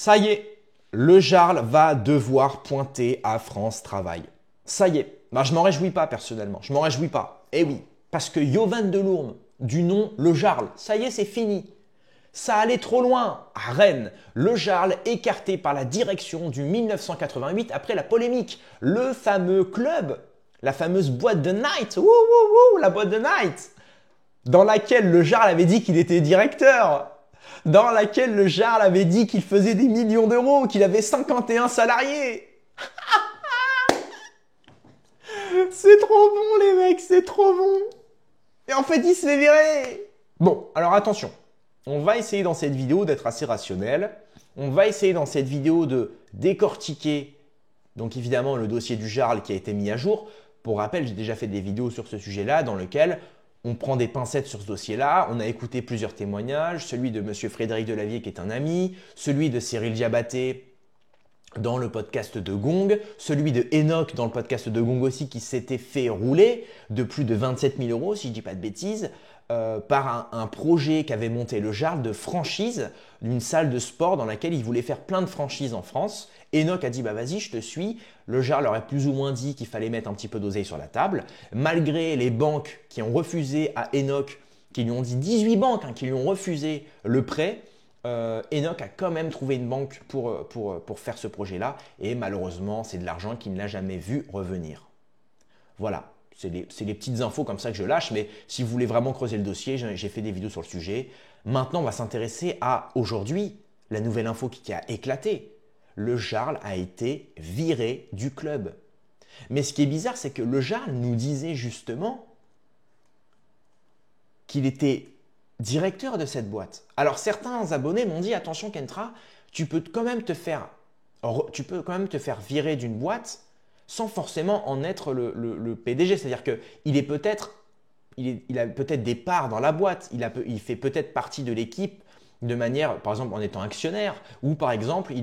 Ça y est, le Jarl va devoir pointer à France Travail. Ça y est. Je m'en réjouis pas personnellement. Je m'en réjouis pas. Eh oui, parce que Jovan Delourme, du nom Le Jarl, ça y est, c'est fini. Ça allait trop loin. À Rennes, le Jarl écarté par la direction du 1988 après la polémique. Le fameux club, la fameuse boîte de night, la boîte de night, dans laquelle le Jarl avait dit qu'il était directeur, dans laquelle le Jarl avait dit qu'il faisait des millions d'euros, qu'il avait 51 salariés. C'est trop bon les mecs, c'est trop bon. Et en fait, il se fait virer. Bon, alors attention. On va essayer dans cette vidéo d'être assez rationnel. On va essayer dans cette vidéo de décortiquer, donc évidemment, le dossier du Jarl qui a été mis à jour. Pour rappel, j'ai déjà fait des vidéos sur ce sujet-là dans lequel on prend des pincettes sur ce dossier-là. On a écouté plusieurs témoignages, celui de M. Frédéric Delavier qui est un ami, celui de Cyril Diabaté dans le podcast de Gong, celui de Enoch dans le podcast de Gong aussi qui s'était fait rouler de plus de 27 000 euros, si je ne dis pas de bêtises, par un projet qu'avait monté le Jarl de franchise d'une salle de sport dans laquelle il voulait faire plein de franchises en France. Enoch a dit bah vas-y je te suis. Le Jarl aurait plus ou moins dit qu'il fallait mettre un petit peu d'oseille sur la table. Malgré les banques qui ont refusé à Enoch, qui lui ont dit 18 banques qui lui ont refusé le prêt, Enoch a quand même trouvé une banque pour faire ce projet-là et malheureusement c'est de l'argent qu'il n'a jamais vu revenir. Voilà. C'est les petites infos comme ça que je lâche, mais si vous voulez vraiment creuser le dossier, j'ai fait des vidéos sur le sujet. Maintenant, on va s'intéresser à aujourd'hui, la nouvelle info qui a éclaté. Le Jarl a été viré du club. Mais ce qui est bizarre, c'est que le Jarl nous disait justement qu'il était directeur de cette boîte. Alors certains abonnés m'ont dit, attention Kentra, tu peux quand même te faire virer d'une boîte sans forcément en être le PDG. C'est-à-dire qu'il a peut-être des parts dans la boîte, il fait peut-être partie de l'équipe de manière, par exemple en étant actionnaire, ou par exemple il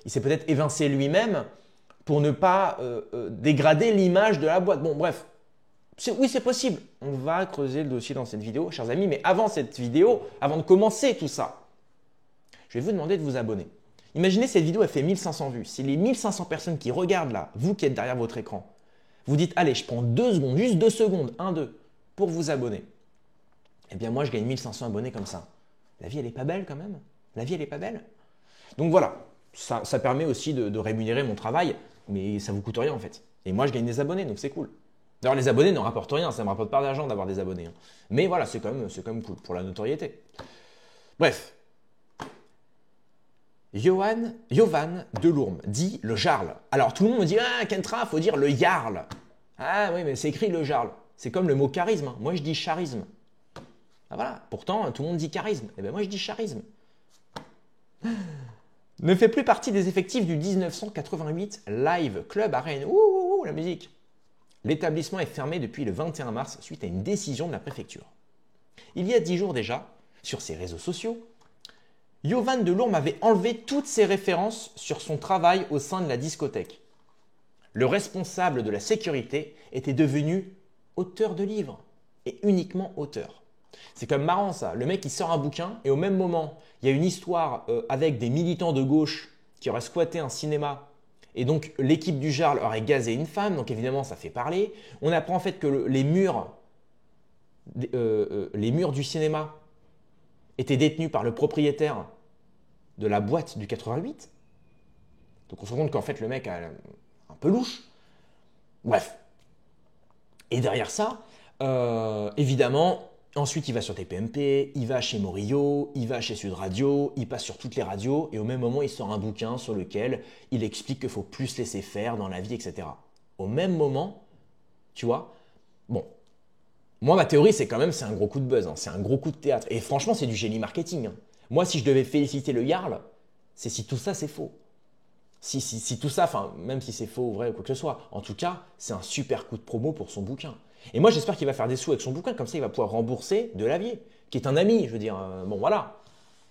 s'est peut-être évincé lui-même pour ne pas dégrader l'image de la boîte. Bon bref, oui c'est possible. On va creuser le dossier dans cette vidéo, chers amis, mais avant cette vidéo, avant de commencer tout ça, je vais vous demander de vous abonner. Imaginez cette vidéo, elle fait 1500 vues. Si les 1500 personnes qui regardent là, vous qui êtes derrière votre écran, vous dites, allez, je prends 2 secondes, juste 2 secondes, 1, 2, pour vous abonner. Eh bien, moi, je gagne 1500 abonnés comme ça. La vie, elle n'est pas belle quand même. La vie, elle n'est pas belle. Donc voilà, ça permet aussi de rémunérer mon travail, mais ça ne vous coûte rien en fait. Et moi, je gagne des abonnés, donc c'est cool. D'ailleurs, les abonnés ne rapportent rien, ça ne me rapporte pas d'argent d'avoir des abonnés. Mais voilà, c'est quand même cool pour la notoriété. Bref. Jovan Delourme dit le Jarl. Alors tout le monde me dit ah Kentra, faut dire le Jarl. Ah oui, mais c'est écrit le Jarl. C'est comme le mot charisme. Moi je dis charisme. Ah voilà. Pourtant tout le monde dit charisme. Eh bien moi je dis charisme. Ne fait plus partie des effectifs du 1988 Live Club à Rennes. Ouh, la musique. L'établissement est fermé depuis le 21 mars suite à une décision de la préfecture. Il y a 10 jours déjà, sur ses réseaux sociaux, Jovan Delourme avait enlevé toutes ses références sur son travail au sein de la discothèque. Le responsable de la sécurité était devenu auteur de livres et uniquement auteur. C'est comme marrant ça, le mec il sort un bouquin et au même moment il y a une histoire avec des militants de gauche qui auraient squatté un cinéma et donc l'équipe du Jarl aurait gazé une femme, donc évidemment ça fait parler. On apprend en fait que les murs du cinéma était détenu par le propriétaire de la boîte du 88. Donc on se rend compte qu'en fait le mec a un peu louche. Bref. Et derrière ça, évidemment, ensuite il va sur TPMP, il va chez Morillo, il va chez Sud Radio, il passe sur toutes les radios et au même moment il sort un bouquin sur lequel il explique qu'il faut plus laisser faire dans la vie, etc. Au même moment, tu vois, bon, moi, ma théorie, c'est quand même, c'est un gros coup de buzz, c'est un gros coup de théâtre. Et franchement, c'est du génie marketing. Moi, si je devais féliciter le Jarl, c'est si tout ça, c'est faux. Si tout ça, enfin, même si c'est faux ou vrai ou quoi que ce soit, en tout cas, c'est un super coup de promo pour son bouquin. Et moi, j'espère qu'il va faire des sous avec son bouquin, comme ça, il va pouvoir rembourser Delavier, qui est un ami, je veux dire. Bon, voilà.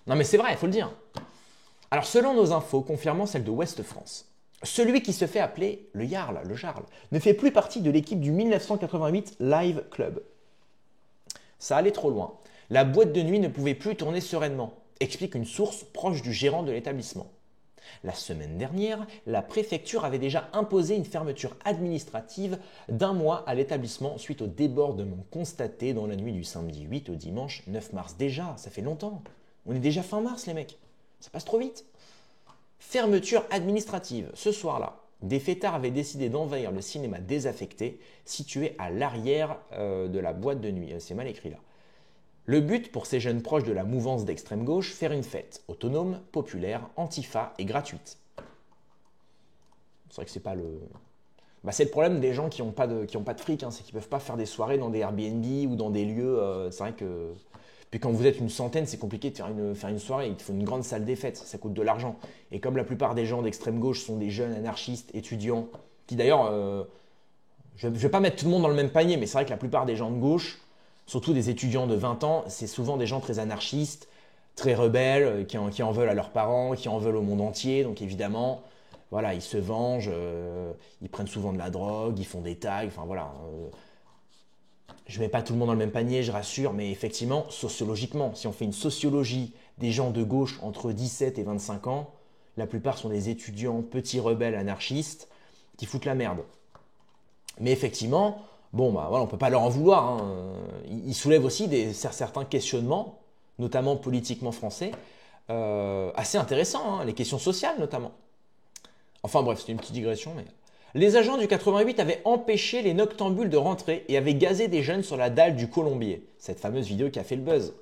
Non, mais c'est vrai, il faut le dire. Alors, selon nos infos, confirmant celle de Ouest France, celui qui se fait appeler le Jarl, ne fait plus partie de l'équipe du 1988 Live Club. Ça allait trop loin. La boîte de nuit ne pouvait plus tourner sereinement, explique une source proche du gérant de l'établissement. La semaine dernière, la préfecture avait déjà imposé une fermeture administrative d'1 mois à l'établissement suite au débordement constaté dans la nuit du samedi 8 au dimanche 9 mars. Déjà, ça fait longtemps. On est déjà fin mars, les mecs. Ça passe trop vite. Fermeture administrative. Ce soir-là, des fêtards avaient décidé d'envahir le cinéma désaffecté situé à l'arrière de la boîte de nuit. C'est mal écrit là. Le but pour ces jeunes proches de la mouvance d'extrême gauche, faire une fête autonome, populaire, antifa et gratuite. C'est vrai que c'est pas le... c'est le problème des gens qui n'ont pas de fric, hein, c'est qu'ils ne peuvent pas faire des soirées dans des Airbnb ou dans des lieux. C'est vrai que... Puis quand vous êtes une centaine, c'est compliqué de faire une soirée. Il faut une grande salle des fêtes, ça coûte de l'argent. Et comme la plupart des gens d'extrême gauche sont des jeunes anarchistes, étudiants, qui d'ailleurs... je ne vais pas mettre tout le monde dans le même panier, mais c'est vrai que la plupart des gens de gauche, surtout des étudiants de 20 ans, c'est souvent des gens très anarchistes, très rebelles, qui en veulent à leurs parents, qui en veulent au monde entier. Donc évidemment, voilà, ils se vengent, ils prennent souvent de la drogue, ils font des tags, enfin voilà. Je ne mets pas tout le monde dans le même panier, je rassure, mais effectivement, sociologiquement, si on fait une sociologie des gens de gauche entre 17 et 25 ans, la plupart sont des étudiants petits rebelles anarchistes qui foutent la merde. Mais effectivement, on ne peut pas leur en vouloir. Hein. Ils soulèvent aussi certains questionnements, notamment politiquement français, assez intéressants, hein, les questions sociales notamment. Enfin bref, c'était une petite digression. Mais... Les agents du 88 avaient empêché les noctambules de rentrer et avaient gazé des jeunes sur la dalle du Colombier, cette fameuse vidéo qui a fait le buzz.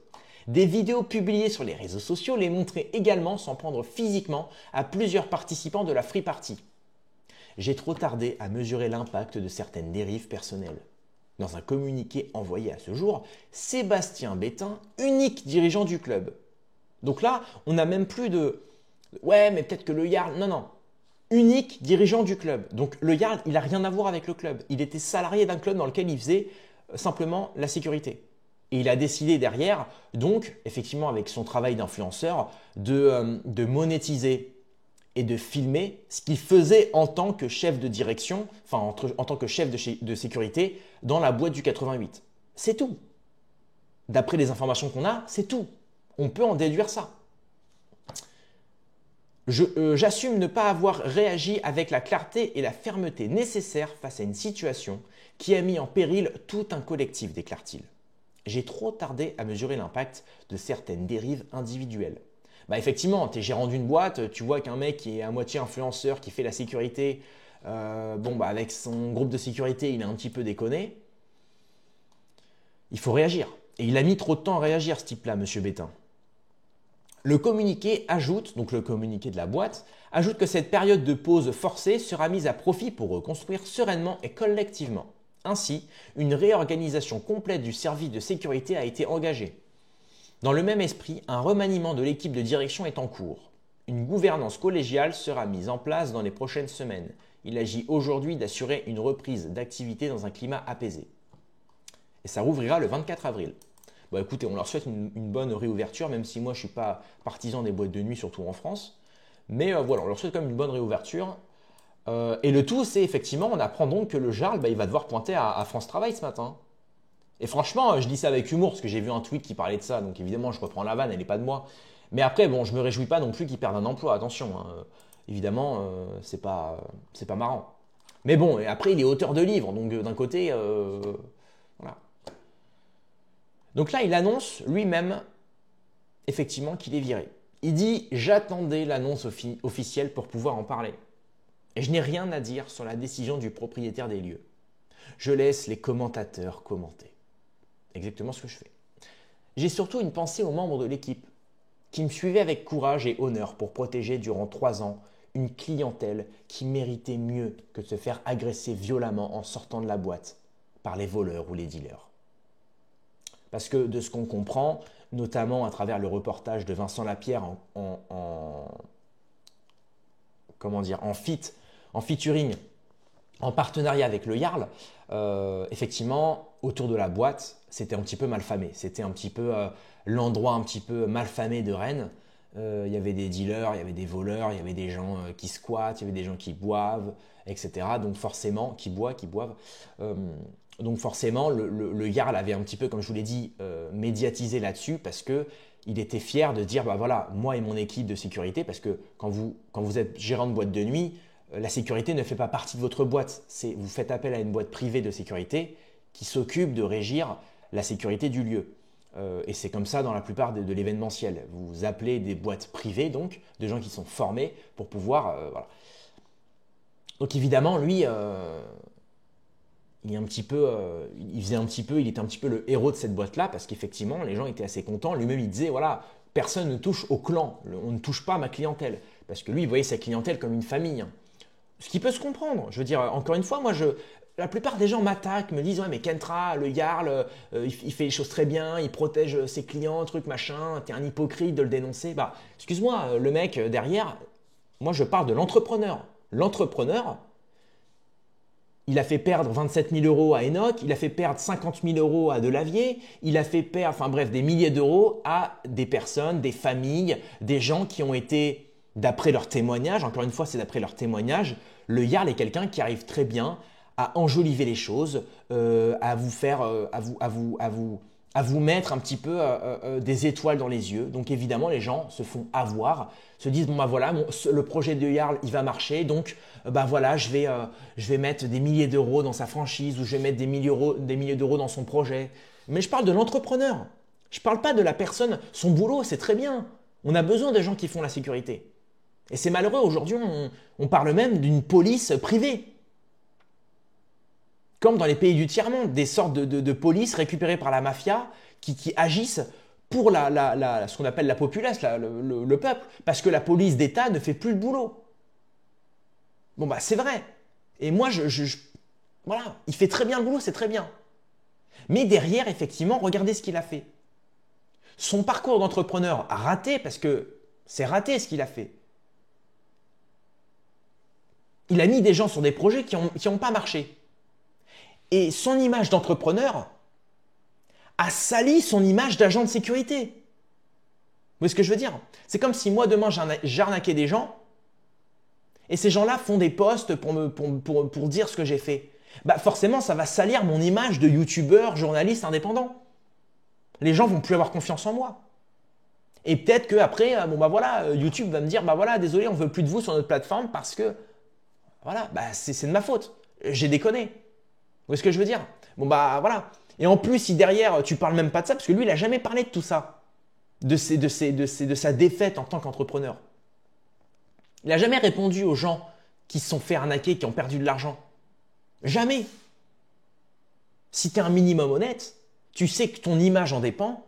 Des vidéos publiées sur les réseaux sociaux les montraient également s'en prendre physiquement à plusieurs participants de la Free Party. J'ai trop tardé à mesurer l'impact de certaines dérives personnelles. Dans un communiqué envoyé à ce jour, Sébastien Bétain, unique dirigeant du club. Donc là, on n'a même plus de « ouais, mais peut-être que le Yarl… » Non. Unique dirigeant du club. Donc le Yarl, il n'a rien à voir avec le club. Il était salarié d'un club dans lequel il faisait simplement la sécurité. Et il a décidé derrière, donc, effectivement, avec son travail d'influenceur, de monétiser et de filmer ce qu'il faisait en tant que chef de direction, en tant que chef de sécurité dans la boîte du 88. C'est tout. D'après les informations qu'on a, c'est tout. On peut en déduire ça. J'assume ne pas avoir réagi avec la clarté et la fermeté nécessaires face à une situation qui a mis en péril tout un collectif, déclare-t-il. J'ai trop tardé à mesurer l'impact de certaines dérives individuelles. Effectivement, tu es gérant d'une boîte, tu vois qu'un mec qui est à moitié influenceur, qui fait la sécurité, avec son groupe de sécurité, il est un petit peu déconné. Il faut réagir. Et il a mis trop de temps à réagir, ce type-là, monsieur Bétain. Le communiqué ajoute, donc le communiqué de la boîte, ajoute que cette période de pause forcée sera mise à profit pour reconstruire sereinement et collectivement. Ainsi, une réorganisation complète du service de sécurité a été engagée. Dans le même esprit, un remaniement de l'équipe de direction est en cours. Une gouvernance collégiale sera mise en place dans les prochaines semaines. Il agit aujourd'hui d'assurer une reprise d'activité dans un climat apaisé. Et ça rouvrira le 24 avril. Écoutez, on leur souhaite une bonne réouverture, même si moi je ne suis pas partisan des boîtes de nuit, surtout en France. Mais voilà, on leur souhaite quand même une bonne réouverture. Et le tout, c'est effectivement, on apprend donc que le Jarl, il va devoir pointer à France Travail ce matin. Et franchement, je dis ça avec humour, parce que j'ai vu un tweet qui parlait de ça, donc évidemment, je reprends la vanne, elle n'est pas de moi. Mais après, je ne me réjouis pas non plus qu'ils perdent un emploi, attention. Hein. Évidemment, c'est pas marrant. Mais bon, et après, il est auteur de livres, donc d'un côté, voilà. Donc là, il annonce lui-même, effectivement, qu'il est viré. Il dit « J'attendais l'annonce officielle pour pouvoir en parler. Et je n'ai rien à dire sur la décision du propriétaire des lieux. Je laisse les commentateurs commenter. » Exactement ce que je fais. J'ai surtout une pensée aux membres de l'équipe qui me suivaient avec courage et honneur pour protéger durant 3 ans une clientèle qui méritait mieux que de se faire agresser violemment en sortant de la boîte par les voleurs ou les dealers. Parce que de ce qu'on comprend, notamment à travers le reportage de Vincent Lapierre en featuring, en partenariat avec le Yarl, effectivement, autour de la boîte, c'était un petit peu malfamé. C'était un petit peu l'endroit un petit peu malfamé de Rennes. Il y avait des dealers, il y avait des voleurs, il y avait des gens qui squattent, il y avait des gens qui boivent, etc. Donc forcément, qui boivent. Donc forcément, le Yarl avait un petit peu, comme je vous l'ai dit, médiatisé là-dessus parce qu'il il était fier de dire, bah voilà, moi et mon équipe de sécurité, parce que quand vous êtes gérant de boîte de nuit, la sécurité ne fait pas partie de votre boîte. Vous faites appel à une boîte privée de sécurité qui s'occupe de régir la sécurité du lieu. Et c'est comme ça dans la plupart de l'événementiel. Vous appelez des boîtes privées, donc, de gens qui sont formés pour pouvoir… voilà. Donc évidemment, lui, il était un petit peu le héros de cette boîte-là, parce qu'effectivement, les gens étaient assez contents. Lui-même, il disait, voilà, personne ne touche au clan, on ne touche pas à ma clientèle. Parce que lui, il voyait sa clientèle comme une famille. Ce qui peut se comprendre. Je veux dire, encore une fois, la plupart des gens m'attaquent, me disent, ouais, mais Kentra, le Jarl, il fait les choses très bien, il protège ses clients, truc, machin, t'es un hypocrite de le dénoncer. Bah, excuse-moi, le mec derrière, moi, je parle de l'entrepreneur. L'entrepreneur, il a fait perdre 27 000 euros à Enoch, il a fait perdre 50 000 euros à Delavier, il a fait perdre, enfin bref, des milliers d'euros à des personnes, des familles, des gens qui ont été, d'après leur témoignage, encore une fois, c'est d'après leur témoignage, le Jarl est quelqu'un qui arrive très bien à enjoliver les choses, à vous faire, à vous mettre un petit peu des étoiles dans les yeux. Donc évidemment, les gens se font avoir, se disent bon bah voilà, le projet de Jarl il va marcher, donc bah voilà, je vais mettre des milliers d'euros dans sa franchise ou je vais mettre des milliers d'euros dans son projet. Mais je parle de l'entrepreneur. Je parle pas de la personne. Son boulot, c'est très bien. On a besoin de gens qui font la sécurité. Et c'est malheureux aujourd'hui, on parle même d'une police privée. Comme dans les pays du tiers-monde, des sortes de polices récupérées par la mafia qui agissent pour ce qu'on appelle la populace, le peuple, parce que la police d'État ne fait plus le boulot. Bon bah c'est vrai. Et moi, voilà, il fait très bien le boulot, c'est très bien. Mais derrière, effectivement, regardez ce qu'il a fait. Son parcours d'entrepreneur a raté, parce que c'est raté ce qu'il a fait. Il a mis des gens sur des projets qui n'ont pas marché. Et son image d'entrepreneur a sali son image d'agent de sécurité. Vous voyez ce que je veux dire? C'est comme si moi, demain, j'arnaquais des gens et ces gens-là font des posts pour dire ce que j'ai fait. Bah forcément, ça va salir mon image de youtubeur, journaliste indépendant. Les gens vont plus avoir confiance en moi. Et peut-être qu'après, bon bah voilà, YouTube va me dire, bah voilà, désolé, on veut plus de vous sur notre plateforme parce que, voilà, bah c'est de ma faute. J'ai déconné. Vous voyez ce que je veux dire? Bon bah voilà. Et en plus, si derrière, tu parles même pas de ça, parce que lui, il n'a jamais parlé de tout ça, de sa défaite en tant qu'entrepreneur. Il n'a jamais répondu aux gens qui se sont fait arnaquer, qui ont perdu de l'argent. Jamais. Si tu es un minimum honnête, tu sais que ton image en dépend,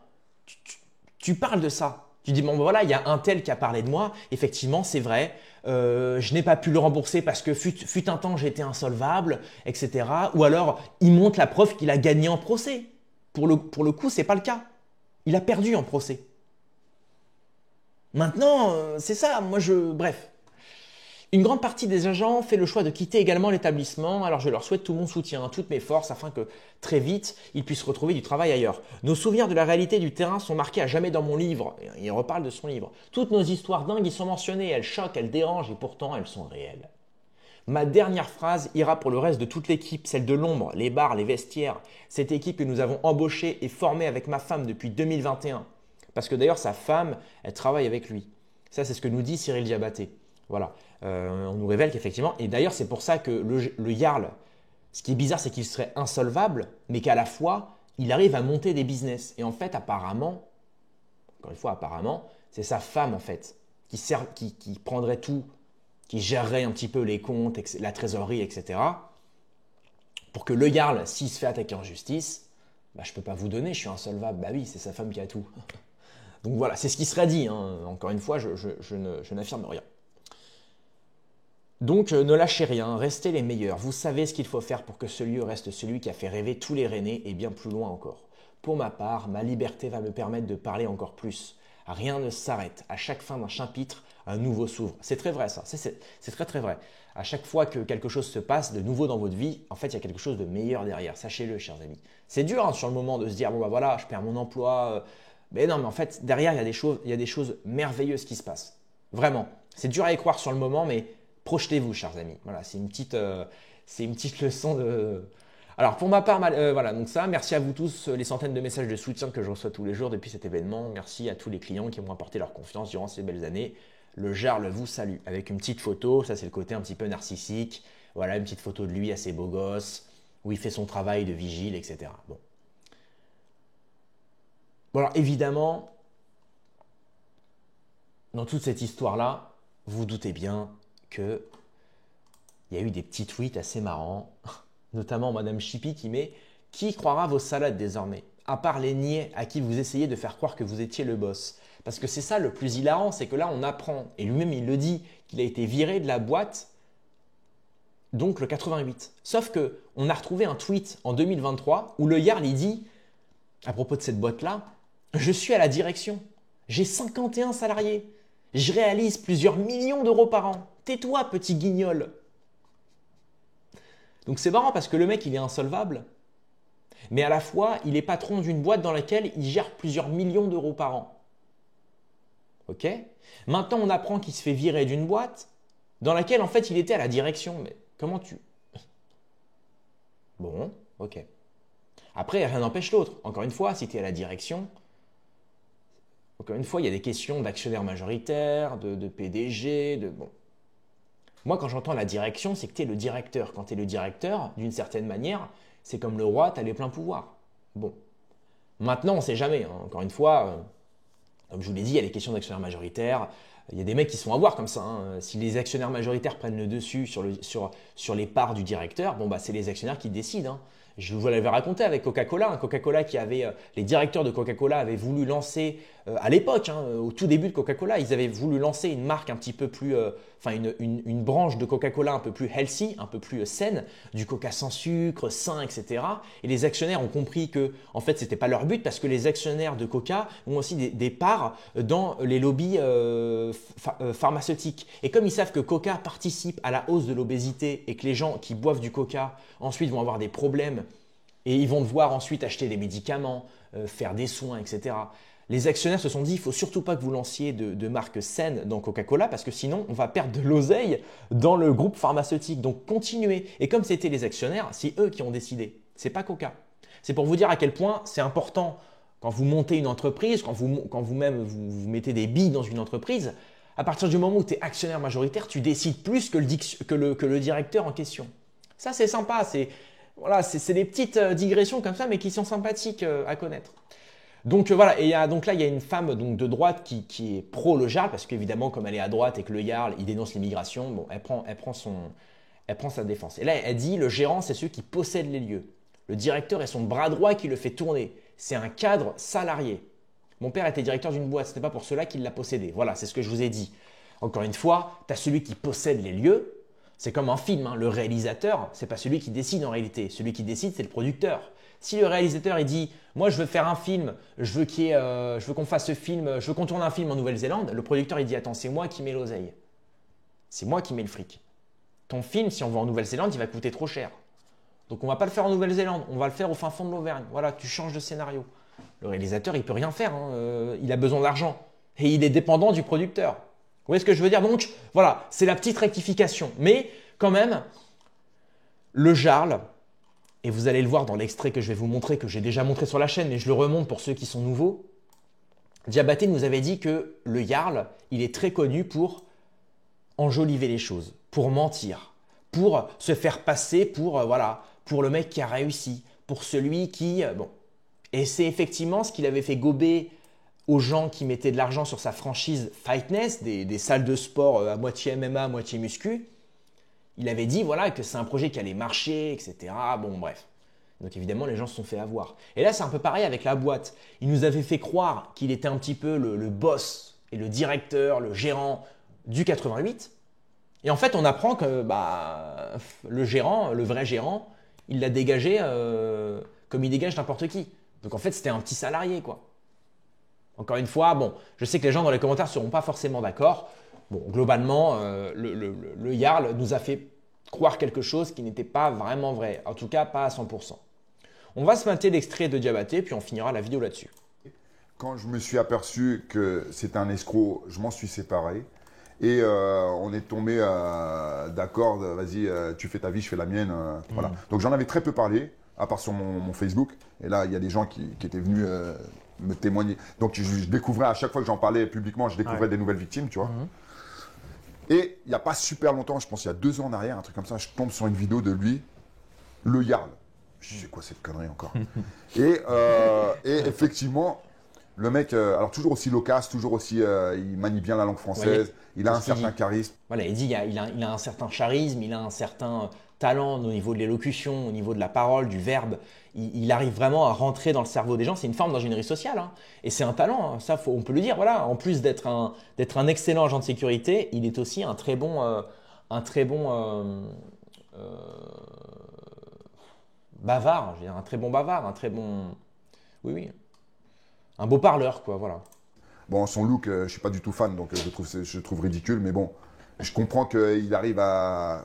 tu parles de ça. Tu dis, bon ben voilà, il y a un tel qui a parlé de moi, effectivement, c'est vrai, je n'ai pas pu le rembourser parce que fut un temps j'étais insolvable, etc. Ou alors, il montre la preuve qu'il a gagné en procès. Pour le coup, ce n'est pas le cas. Il a perdu en procès. Maintenant, c'est ça, bref. Une grande partie des agents fait le choix de quitter également l'établissement, alors je leur souhaite tout mon soutien, toutes mes forces afin que très vite ils puissent retrouver du travail ailleurs. Nos souvenirs de la réalité du terrain sont marqués à jamais dans mon livre, il reparle de son livre. Toutes nos histoires dingues y sont mentionnées, elles choquent, elles dérangent et pourtant elles sont réelles. Ma dernière phrase ira pour le reste de toute l'équipe, celle de l'ombre, les bars, les vestiaires, cette équipe que nous avons embauchée et formée avec ma femme depuis 2021. Parce que d'ailleurs sa femme, elle travaille avec lui. Ça c'est ce que nous dit Cyril Diabaté. Voilà, on nous révèle qu'effectivement, et d'ailleurs c'est pour ça que le Jarl, ce qui est bizarre c'est qu'il serait insolvable, mais qu'à la fois il arrive à monter des business. Et en fait apparemment, encore une fois apparemment, c'est sa femme en fait qui prendrait tout, qui gérerait un petit peu les comptes, la trésorerie, etc. Pour que le Jarl, s'il se fait attaquer en justice, bah, je ne peux pas vous donner, je suis insolvable. Bah oui, c'est sa femme qui a tout. Donc voilà, c'est ce qui serait dit. Hein. Encore une fois, je n'affirme rien. Donc ne lâchez rien, restez les meilleurs. Vous savez ce qu'il faut faire pour que ce lieu reste celui qui a fait rêver tous les Rennais et bien plus loin encore. Pour ma part, ma liberté va me permettre de parler encore plus. Rien ne s'arrête. À chaque fin d'un chapitre, un nouveau s'ouvre. C'est très vrai ça, c'est très très vrai. À chaque fois que quelque chose se passe de nouveau dans votre vie, en fait, il y a quelque chose de meilleur derrière. Sachez-le, chers amis. C'est dur hein, sur le moment de se dire, bon bah voilà, je perds mon emploi. Mais non, mais en fait, derrière, il y a des choses merveilleuses qui se passent. Vraiment. C'est dur à y croire sur le moment, mais projetez-vous, chers amis. Voilà, c'est une petite leçon de… Alors pour ma part, voilà, donc ça, merci à vous tous, les centaines de messages de soutien que je reçois tous les jours depuis cet événement. Merci à tous les clients qui m'ont apporté leur confiance durant ces belles années. Le Jarl vous salue avec une petite photo, ça c'est le côté un petit peu narcissique. Voilà, une petite photo de lui assez beau gosse, où il fait son travail de vigile, etc. Bon. Bon alors évidemment, dans toute cette histoire-là, vous doutez bien qu'il y a eu des petits tweets assez marrants, notamment Madame Chippy qui met « Qui croira vos salades désormais ?» À part les niais à qui vous essayez de faire croire que vous étiez le boss. Parce que c'est ça le plus hilarant, c'est que là on apprend, et lui-même il le dit, qu'il a été viré de la boîte, donc le 88. Sauf qu'on a retrouvé un tweet en 2023 où le Jarl il dit, à propos de cette boîte-là, « Je suis à la direction, j'ai 51 salariés, je réalise plusieurs millions d'euros par an. Tais-toi petit guignol !» Donc c'est marrant parce que le mec il est insolvable, mais à la fois il est patron d'une boîte dans laquelle il gère plusieurs millions d'euros par an. Ok ? Maintenant on apprend qu'il se fait virer d'une boîte dans laquelle en fait il était à la direction. Mais comment tu... Bon, ok. Après rien n'empêche l'autre. Encore une fois, si tu es à la direction, encore une fois il y a des questions d'actionnaire majoritaire, de PDG, de... Bon. Moi, quand j'entends la direction, c'est que tu es le directeur. Quand tu es le directeur, d'une certaine manière, c'est comme le roi, tu as les pleins pouvoirs. Bon. Maintenant, on ne sait jamais. Hein. Encore une fois, comme je vous l'ai dit, il y a les questions d'actionnaires majoritaires. Il y a des mecs qui se font avoir comme ça. Hein. Si les actionnaires majoritaires prennent le dessus sur les parts du directeur, bon, bah, c'est les actionnaires qui décident. Hein. Je vous l'avais raconté avec Coca-Cola. Coca-Cola qui avait, les directeurs de Coca-Cola avaient voulu lancer, à l'époque, hein, au tout début de Coca-Cola, ils avaient voulu lancer une marque un petit peu plus, enfin une branche de Coca-Cola un peu plus healthy, un peu plus saine, du Coca sans sucre, sain, etc. Et les actionnaires ont compris que, en fait, c'était pas leur but parce que les actionnaires de Coca ont aussi des parts dans les lobbies pharmaceutiques. Et comme ils savent que Coca participe à la hausse de l'obésité et que les gens qui boivent du Coca ensuite vont avoir des problèmes et ils vont devoir ensuite acheter des médicaments, faire des soins, etc. Les actionnaires se sont dit, il ne faut surtout pas que vous lanciez de marques saines dans Coca-Cola parce que sinon, on va perdre de l'oseille dans le groupe pharmaceutique. Donc, continuez. Et comme c'était les actionnaires, c'est eux qui ont décidé. Ce n'est pas Coca. C'est pour vous dire à quel point c'est important quand vous montez une entreprise, quand vous-même vous mettez des billes dans une entreprise, à partir du moment où tu es actionnaire majoritaire, tu décides plus que le directeur en question. Ça, c'est sympa. Voilà, c'est des petites digressions comme ça, mais qui sont sympathiques à connaître. Donc voilà, et donc là il y a une femme donc, de droite qui est pro le Jarl, parce qu'évidemment comme elle est à droite et que le Jarl il dénonce l'immigration, bon, elle prend sa défense. Et là elle dit le gérant c'est ceux qui possèdent les lieux. Le directeur est son bras droit qui le fait tourner. C'est un cadre salarié. Mon père était directeur d'une boîte, ce n'est pas pour cela qu'il l'a possédé. Voilà, c'est ce que je vous ai dit. Encore une fois, tu as celui qui possède les lieux. C'est comme un film, hein. Le réalisateur, c'est pas celui qui décide en réalité. Celui qui décide, c'est le producteur. Si le réalisateur il dit « Moi, je veux faire un film, je veux qu'on fasse ce film, je veux qu'on tourne un film en Nouvelle-Zélande », le producteur il dit « Attends, c'est moi qui mets l'oseille. C'est moi qui mets le fric. Ton film, si on va en Nouvelle-Zélande, il va coûter trop cher. Donc, on va pas le faire en Nouvelle-Zélande, on va le faire au fin fond de l'Auvergne. Voilà, tu changes de scénario. » Le réalisateur, il peut rien faire. Hein. Il a besoin d'argent. Et il est dépendant du producteur. Vous voyez ce que je veux dire? Donc, voilà, c'est la petite rectification. Mais, quand même, le Jarl, et vous allez le voir dans l'extrait que je vais vous montrer, que j'ai déjà montré sur la chaîne, mais je le remonte pour ceux qui sont nouveaux. Diabaté nous avait dit que le Jarl, il est très connu pour enjoliver les choses, pour mentir, pour se faire passer pour, pour le mec qui a réussi, pour celui qui... Bon. Et c'est effectivement ce qu'il avait fait gober aux gens qui mettaient de l'argent sur sa franchise Fightness, des salles de sport à moitié MMA, à moitié muscu. Il avait dit voilà, que c'est un projet qui allait marcher, etc. Bon, bref. Donc évidemment, les gens se sont fait avoir. Et là, c'est un peu pareil avec la boîte. Il nous avait fait croire qu'il était un petit peu le boss et le directeur, le gérant du 88. Et en fait, on apprend que le gérant, le vrai gérant, il l'a dégagé comme il dégage n'importe qui. Donc en fait, c'était un petit salarié, quoi. Encore une fois, bon, je sais que les gens dans les commentaires ne seront pas forcément d'accord. Bon, globalement, le Jarl nous a fait croire quelque chose qui n'était pas vraiment vrai. En tout cas, pas à 100%. On va se mater l'extrait de Diabaté, puis on finira la vidéo là-dessus. Quand je me suis aperçu que c'était un escroc, je m'en suis séparé. Et on est tombé d'accord, vas-y, tu fais ta vie, je fais la mienne. Voilà. Donc j'en avais très peu parlé à part sur mon Facebook. Et là, il y a des gens qui étaient venus me témoigner. Donc, je découvrais, à chaque fois que j'en parlais publiquement, je découvrais des nouvelles victimes, tu vois. Et il n'y a pas super longtemps, je pense il y a 2 ans en arrière, un truc comme ça, je tombe sur une vidéo de lui, le Jarl. Je sais quoi cette connerie encore. et effectivement, le mec, alors toujours aussi loquace, toujours aussi, il manie bien la langue française, il a un certain charisme. Voilà, il dit il a un certain charisme, il a un certain talent au niveau de l'élocution, au niveau de la parole, du verbe. Il arrive vraiment à rentrer dans le cerveau des gens. C'est une forme d'ingénierie sociale, hein. Et c'est un talent, hein. Ça, on peut le dire. Voilà, en plus d'être un excellent agent de sécurité, il est aussi un très bon bavard. Je veux dire, un très bon bavard, un très bon, oui, un beau parleur, quoi. Voilà. Bon, son look, je suis pas du tout fan, donc je trouve ridicule, mais bon, je comprends qu'il arrive à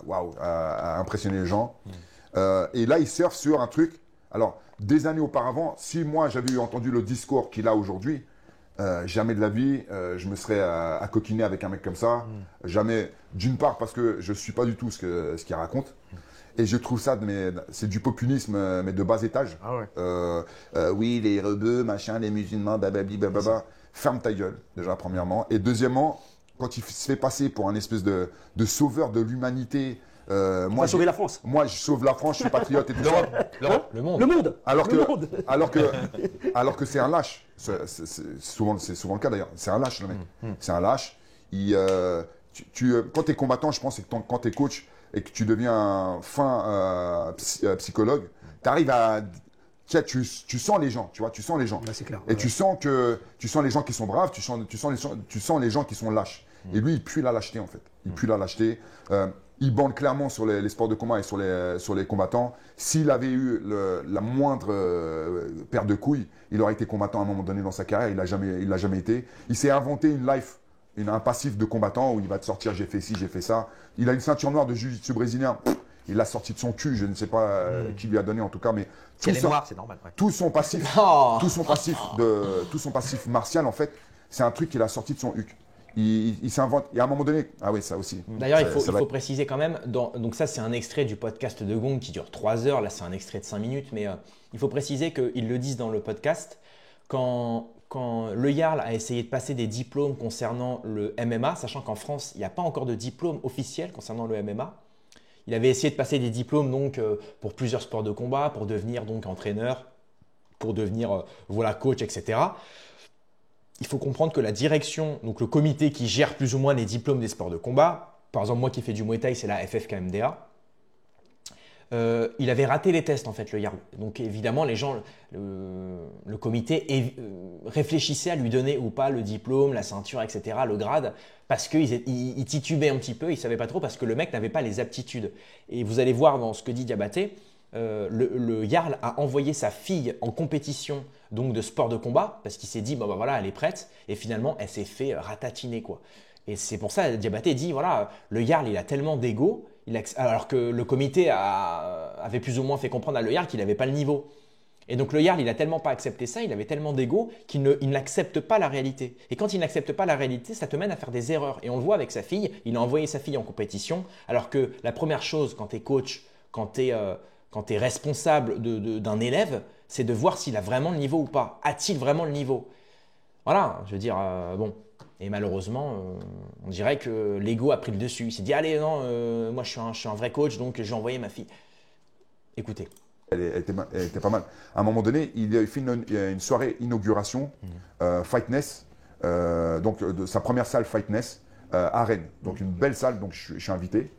impressionner les gens. Et là, il surfe sur un truc. Alors, des années auparavant, si moi j'avais entendu le discours qu'il a aujourd'hui, jamais de la vie, je me serais à coquiner avec un mec comme ça. Jamais, d'une part parce que je suis pas du tout ce qu'il raconte. Et je trouve ça, c'est du populisme, mais de bas étage. Ah ouais. Oui, les rebeux, machin, les musulmans, bababli, bababa. Ferme ta gueule, déjà, premièrement. Et deuxièmement, quand il se fait passer pour un espèce de sauveur de l'humanité. Moi, sauver la France. Moi, je sauve la France, je suis patriote et tout ça. Le monde. Le monde. Alors que c'est un lâche. C'est souvent le cas d'ailleurs. C'est un lâche, le mec. C'est un lâche. Quand tu es combattant, je pense, et quand tu es coach et que tu deviens un fin psychologue, tu arrives à. Tu sens les gens, tu vois, tu sens les gens. Ouais, c'est clair. Et tu sens les gens qui sont braves, tu sens les gens qui sont lâches. Et lui, il pue la lâcheté, en fait. Il pue la lâcheté. Il bande clairement sur les sports de combat et sur les combattants. S'il avait eu la moindre paire de couilles, il aurait été combattant à un moment donné dans sa carrière. Il l'a jamais été. Il s'est inventé une life, un passif de combattant où il va te sortir j'ai fait ci, j'ai fait ça. Il a une ceinture noire de jiu-jitsu brésilien. Il l'a sorti de son cul, je ne sais pas qui lui a donné en tout cas, mais Si elle est noire, c'est normal. Ouais. tout son passif martial en fait, c'est un truc qu'il a sorti de son huc. Il s'invente. Et à un moment donné, ah oui, ça aussi. D'ailleurs, il faut préciser quand même, donc ça c'est un extrait du podcast de Gong qui dure 3 heures, là c'est un extrait de 5 minutes, mais il faut préciser qu'ils le disent dans le podcast, quand le Jarl a essayé de passer des diplômes concernant le MMA, sachant qu'en France, il n'y a pas encore de diplôme officiel concernant le MMA, il avait essayé de passer des diplômes donc, pour plusieurs sports de combat, pour devenir donc entraîneur, pour devenir coach, etc. Il faut comprendre que la direction, donc le comité qui gère plus ou moins les diplômes des sports de combat, par exemple moi qui fais du Muay Thai, c'est la FFKMDA, il avait raté les tests en fait, le Jarl. Donc évidemment, les gens, le comité réfléchissait à lui donner ou pas le diplôme, la ceinture, etc., le grade, parce qu'il titubait un petit peu, il ne savait pas trop, parce que le mec n'avait pas les aptitudes. Et vous allez voir dans ce que dit Diabaté, le Jarl a envoyé sa fille en compétition donc de sport de combat, parce qu'il s'est dit, bon, bah, voilà, elle est prête, et finalement, elle s'est fait ratatiner, quoi. Et c'est pour ça, Diabaté dit, voilà, le Jarl, il a tellement d'ego, alors que le comité avait plus ou moins fait comprendre à le Jarl qu'il n'avait pas le niveau. Et donc le Jarl, il a tellement pas accepté ça, il avait tellement d'ego qu'il n'accepte pas la réalité. Et quand il n'accepte pas la réalité, ça te mène à faire des erreurs. Et on le voit avec sa fille, il a envoyé sa fille en compétition, alors que la première chose quand tu es coach, quand tu es responsable d'un élève, c'est de voir s'il a vraiment le niveau ou pas. A-t-il vraiment le niveau? Voilà, je veux dire, bon. Et malheureusement, on dirait que l'ego a pris le dessus. Il s'est dit, allez, non, moi je suis un vrai coach, donc j'ai envoyé ma fille. Écoutez. Elle était pas mal. À un moment donné, il a fait une soirée inauguration, Fightness, donc de sa première salle Fightness à Rennes. Donc une belle salle, donc je suis invité.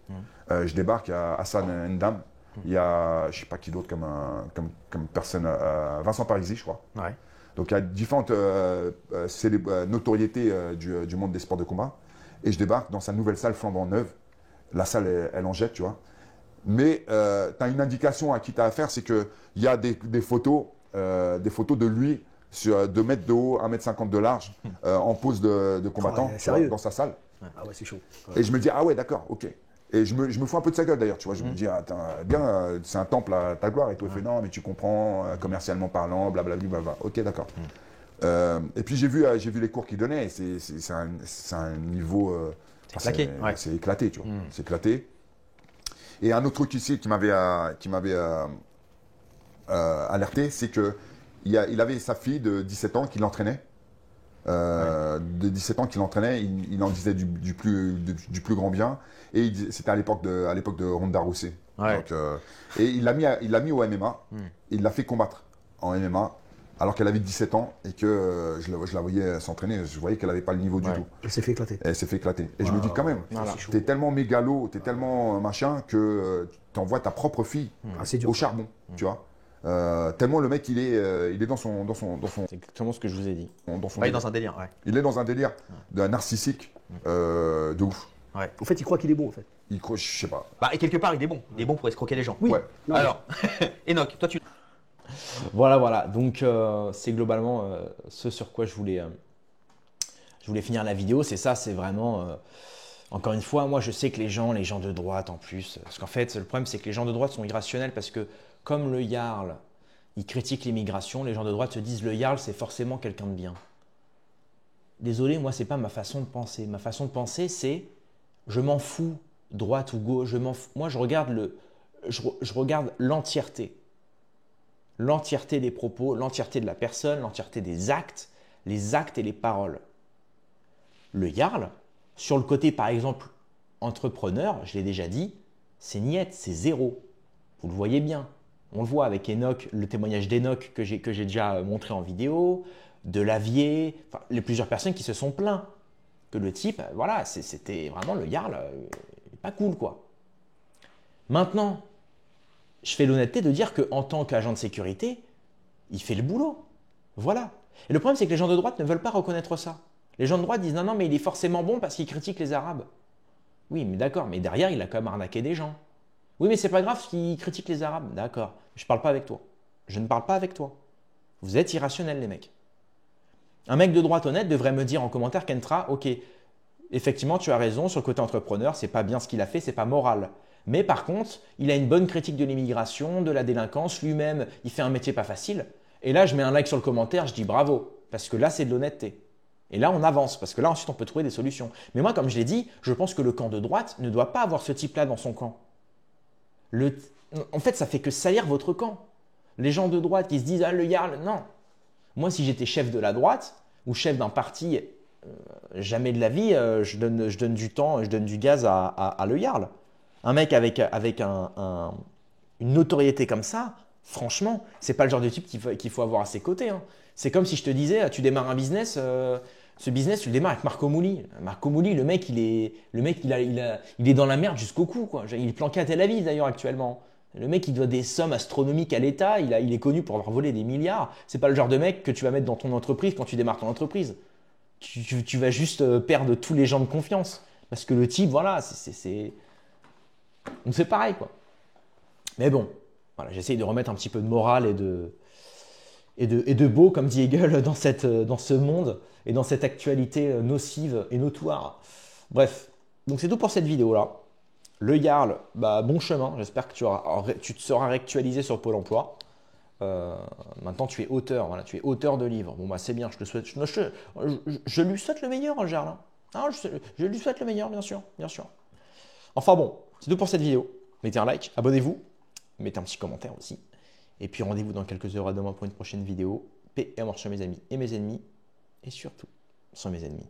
Je débarque, il y a Hassan Ndam, il y a, je ne sais pas qui d'autre comme personne, Vincent Parisi, je crois. Ouais. Donc il y a différentes notoriétés du monde des sports de combat. Et je débarque dans sa nouvelle salle flambant neuve. La salle, elle en jette, tu vois. Mais tu as une indication à qui tu as affaire, c'est qu'il y a des photos de lui sur 2 mètres de haut, 1,50 m de large, en pose de combattant dans sa salle. Ah ouais, c'est chaud. Ouais. Et je me dis, ah ouais, d'accord, ok. Et je me fous un peu de sa gueule d'ailleurs, tu vois. Je me dis, attends, bien, c'est un temple à ta gloire. Et toi, il fait, non, mais tu comprends, commercialement parlant, blablabla, blablabla. Ok, d'accord. Et puis j'ai vu les cours qu'il donnait. C'est un niveau. C'est claqué. C'est éclaté, tu vois. C'est éclaté. Et un autre truc ici qui m'avait alerté, c'est que il avait sa fille de 17 ans qui l'entraînait. De 17 ans qu'il entraînait, il en disait du plus grand bien. Et c'était à l'époque de Ronda Rousey. Ouais. Donc, et il l'a mis au MMA. Il l'a fait combattre en MMA. Alors qu'elle avait 17 ans et que je la voyais s'entraîner, je voyais qu'elle n'avait pas le niveau du tout. Elle s'est fait éclater. Elle s'est fait éclater. Et je me dis quand même, Voilà. t'es tellement mégalo, t'es tellement machin que tu envoies ta propre fille C'est dur. au charbon, tu vois. Tellement le mec il est dans son C'est exactement ce que je vous ai dit. Il est dans un délire, ouais. il est dans un délire d'un narcissique de ouf. Ouais. En fait, il croit qu'il est bon, en fait. Il croit, je sais pas. Bah, et quelque part, il est bon. Il est bon pour escroquer les gens. Ouais. Non, alors, Enoch, toi, tu. Voilà. Donc, c'est globalement ce sur quoi je voulais finir la vidéo. C'est ça, c'est vraiment... encore une fois, moi, je sais que les gens de droite en plus... Parce qu'en fait, le problème, c'est que les gens de droite sont irrationnels parce que, comme le Jarl, il critique l'immigration, les gens de droite se disent le Jarl, c'est forcément quelqu'un de bien. Désolé, moi, c'est pas ma façon de penser. Ma façon de penser, c'est... Je m'en fous, droite ou gauche, je m'en fous. Moi, je regarde l'entièreté. L'entièreté des propos, l'entièreté de la personne, l'entièreté des actes, les actes et les paroles. Le Jarl, sur le côté par exemple entrepreneur, je l'ai déjà dit, c'est niet, c'est zéro. Vous le voyez bien. On le voit avec Enoch, le témoignage d'Enoch que j'ai déjà montré en vidéo, de Lavier, enfin, les plusieurs personnes qui se sont plaints que le type, voilà, c'était vraiment le Jarl, pas cool quoi. Maintenant, je fais l'honnêteté de dire qu'en tant qu'agent de sécurité, il fait le boulot. Voilà. Et le problème, c'est que les gens de droite ne veulent pas reconnaître ça. Les gens de droite disent non, mais il est forcément bon parce qu'il critique les Arabes. Oui, mais d'accord, mais derrière, il a quand même arnaqué des gens. Oui, mais c'est pas grave qu'il critique les Arabes. D'accord. Je parle pas avec toi. Je ne parle pas avec toi. Vous êtes irrationnels, les mecs. Un mec de droite honnête devrait me dire en commentaire, Kentra, ok, effectivement, tu as raison, sur le côté entrepreneur, c'est pas bien ce qu'il a fait, c'est pas moral. Mais par contre, il a une bonne critique de l'immigration, de la délinquance, lui-même, il fait un métier pas facile. Et là, je mets un like sur le commentaire, je dis bravo, parce que là, c'est de l'honnêteté. Et là, on avance, parce que là, ensuite, on peut trouver des solutions. Mais moi, comme je l'ai dit, je pense que le camp de droite ne doit pas avoir ce type-là dans son camp. En fait, ça fait que salir votre camp. Les gens de droite qui se disent « Ah, le Jarl », non. Moi, si j'étais chef de la droite, ou chef d'un parti, jamais de la vie, je donne du temps, je donne du gaz à le Jarl. Un mec avec une notoriété comme ça, franchement, c'est pas le genre de type qu'il faut avoir à ses côtés. Hein. C'est comme si je te disais, tu démarres un business, ce business, tu le démarres avec Marco Mouli. Marco Mouli, le mec, il est dans la merde jusqu'au cou. Quoi. Il est planqué à Tel Aviv d'ailleurs actuellement. Le mec, il doit des sommes astronomiques à l'État. Il est connu pour avoir volé des milliards. C'est pas le genre de mec que tu vas mettre dans ton entreprise quand tu démarres ton entreprise. Tu vas juste perdre tous les gens de confiance. Parce que le type, voilà, donc c'est pareil, quoi. Mais bon, voilà, j'essaye de remettre un petit peu de morale et de beau, comme dit Hegel, dans ce monde et dans cette actualité nocive et notoire. Bref, donc c'est tout pour cette vidéo-là. Le Jarl, bah, bon chemin. J'espère que tu te seras réactualisé sur Pôle emploi. Maintenant, tu es auteur. Voilà, tu es auteur de livres. Bon, bah, c'est bien. Je te souhaite. Je lui souhaite le meilleur, le Jarl. Ah, je lui souhaite le meilleur, bien sûr, bien sûr. Enfin bon, c'est tout pour cette vidéo. Mettez un like, abonnez-vous, mettez un petit commentaire aussi. Et puis rendez-vous dans quelques heures à demain pour une prochaine vidéo. Paix et amour sur mes amis et mes ennemis. Et surtout, sur mes ennemis.